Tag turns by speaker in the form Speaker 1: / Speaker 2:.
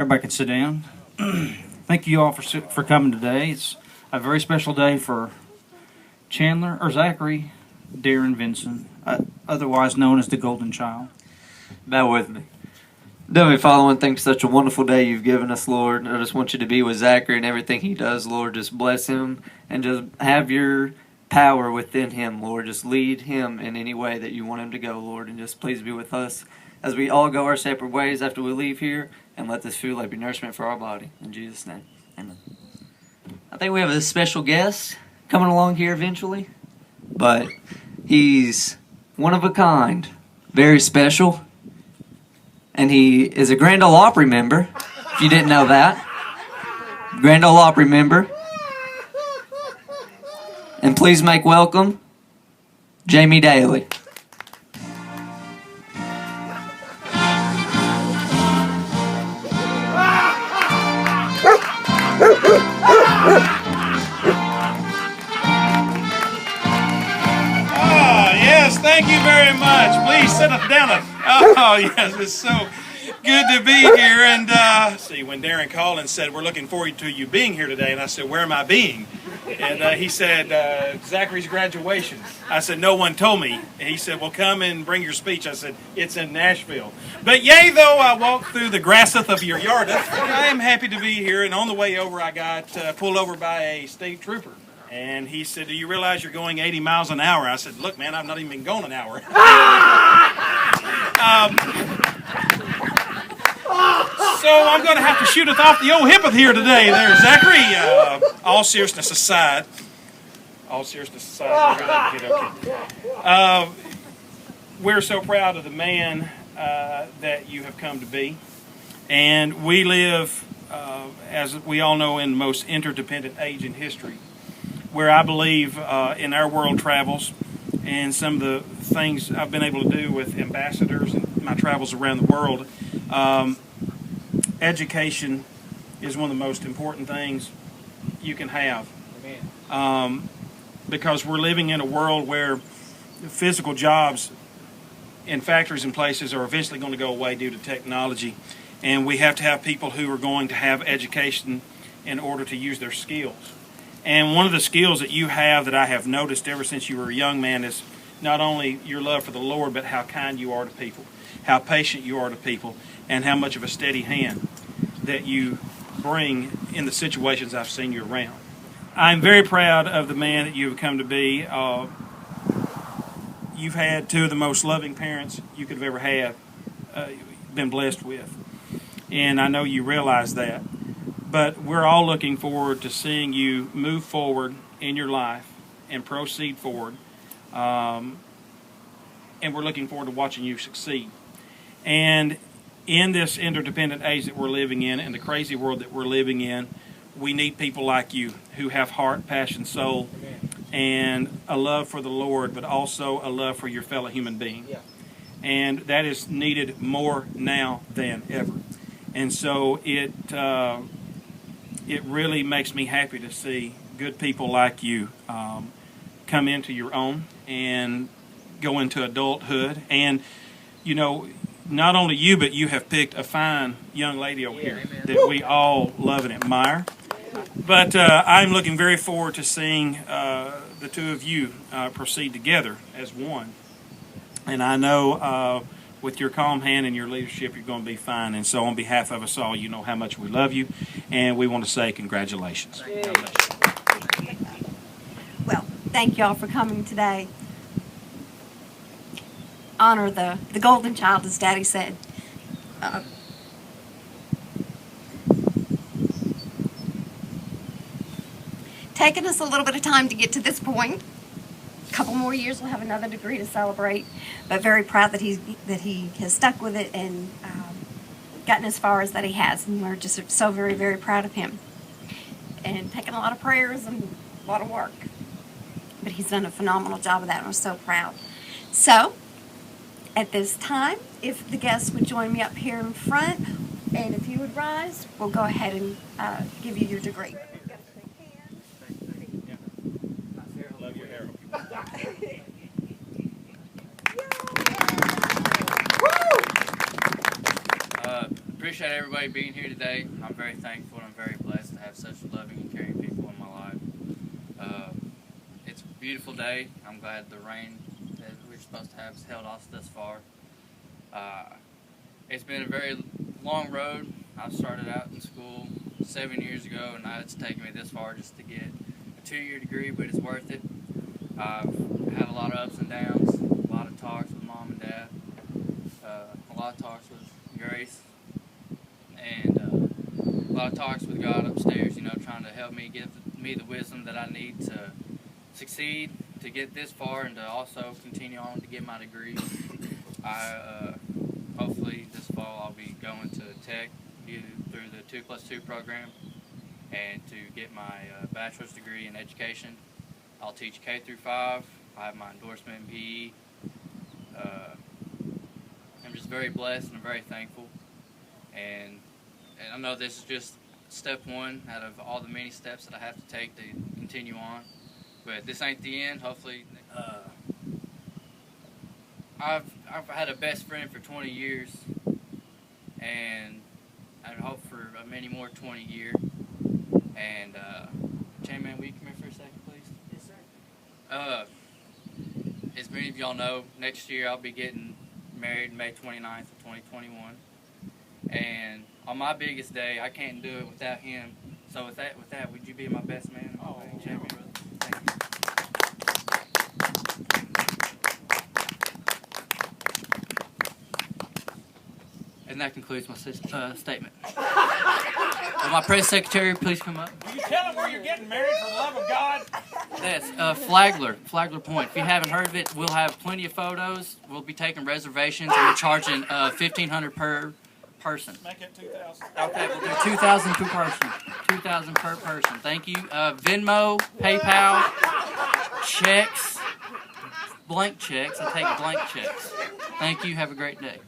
Speaker 1: Everybody can sit down. Thank you all for coming today. It's a very special day for Chandler, or Zachary, Darrin Vincent, otherwise known as the Golden Child.
Speaker 2: Bow with me. Heavenly Father, I want to thank you for such a wonderful day you've given us, Lord. I just want you to be with Zachary and everything he does, Lord. Just bless him and just have your power within him, Lord. Just lead him in any way that you want him to go, Lord. And just please be with us as we all go our separate ways after we leave here, and let this food be nourishment for our body. In Jesus' name, amen. I think we have a special guest coming along here eventually, but he's one of a kind, very special, and he is a Grand Ole Opry member, if you didn't know that. Grand Ole Opry member. And please make welcome Jamie Dailey.
Speaker 3: Yes, thank you very much. Please sit down. Oh, yes, it's so good to be here. And see, when Darrin called and said, we're looking forward to you being here today, and I said, where am I being? And he said, Zachary's graduation. I said, no one told me. And he said, well, come and bring your speech. I said, it's in Nashville. But yea, though I walked through the grasseth of your yardeth, I am happy to be here. And on the way over, I got pulled over by a state trooper. And he said, do you realize you're going 80 miles an hour? I said, look, man, I've not even been going an hour. So I'm going to have to shoot it off the old hippeth here today there, Zachary. All seriousness aside. We're so proud of the man that you have come to be. And we live, as we all know, in the most interdependent age in history, where I believe in our world travels and some of the things I've been able to do with ambassadors and my travels around the world, education is one of the most important things you can have. Because we're living in a world where physical jobs in factories and places are eventually going to go away due to technology, and we have to have people who are going to have education in order to use their skills. And one of the skills that you have that I have noticed ever since you were a young man is not only your love for the Lord, but how kind you are to people, how patient you are to people, and how much of a steady hand that you bring in the situations I've seen you around. I'm very proud of the man that you have come to be. You've had two of the most loving parents you could have ever had, been blessed with. And I know you realize that. But we're all looking forward to seeing you move forward in your life and proceed forward. And we're looking forward to watching you succeed. And in this interdependent age that we're living in and the crazy world that we're living in, we need people like you who have heart, passion, soul, and a love for the Lord, but also a love for your fellow human being. And that is needed more now than ever. And so it really makes me happy to see good people like you come into your own and go into adulthood. And, you know, not only you, but you have picked a fine young lady over here that we all love and admire. But I'm looking very forward to seeing the two of you proceed together as one. And I know with your calm hand and your leadership, you're going to be fine. And so on behalf of us all, you know how much we love you. And we want to say congratulations.
Speaker 4: Well, thank you all for coming today. Honor the golden child, as Daddy said. Taken us a little bit of time to get to this point. A couple more years, we'll have another degree to celebrate. But very proud that he has stuck with it and gotten as far as that he has. And we're just so very, very proud of him. And taking a lot of prayers and a lot of work. But he's done a phenomenal job of that, and we're so proud. So, at this time, if the guests would join me up here in front, and if you would rise, we'll go ahead and give you your degree.
Speaker 3: Love your hair.
Speaker 5: appreciate everybody being here today. I'm very thankful and I'm very blessed to have such loving and caring people in my life. It's a beautiful day. I'm glad the rain that we're supposed to have has held off thus far. It's been a very long road. I started out in school 7 years ago, and now it's taken me this far just to get a 2-year degree, but it's worth it. I've had a lot of ups and downs, a lot of talks with mom and dad, a lot of talks with Grace, and a lot of talks with God upstairs, trying to help me, give me the wisdom that I need to succeed, to get this far, and to also continue on to get my degree. Hopefully this fall I'll be going to Tech through the 2+2 program and to get my bachelor's degree in education. I'll teach K through 5. I have my endorsement in PE. I'm just very blessed and I'm very thankful. And I know this is just step one out of all the many steps that I have to take to continue on. But this ain't the end. Hopefully, I've had a best friend for 20 years, and I hope for many more 20 years. And Chairman, will you come here for a second, please? Yes, sir. As many of y'all know, next year I'll be getting married May 29th of 2021. And on my biggest day, I can't do it without him. So with that, would you be my best man? Oh, Chairman. Thank you. And that concludes my statement. Will my press secretary please come up?
Speaker 3: Will you tell them where you're getting married for the love of God?
Speaker 5: Yes, Flagler Point. If you haven't heard of it, we'll have plenty of photos. We'll be taking reservations, and we're charging $1,500 per person.
Speaker 3: Make it 2,000.
Speaker 5: Okay, we'll do 2,000 per person. 2,000 per person. Thank you. Venmo, PayPal, checks, blank checks. I take blank checks. Thank you. Have a great day.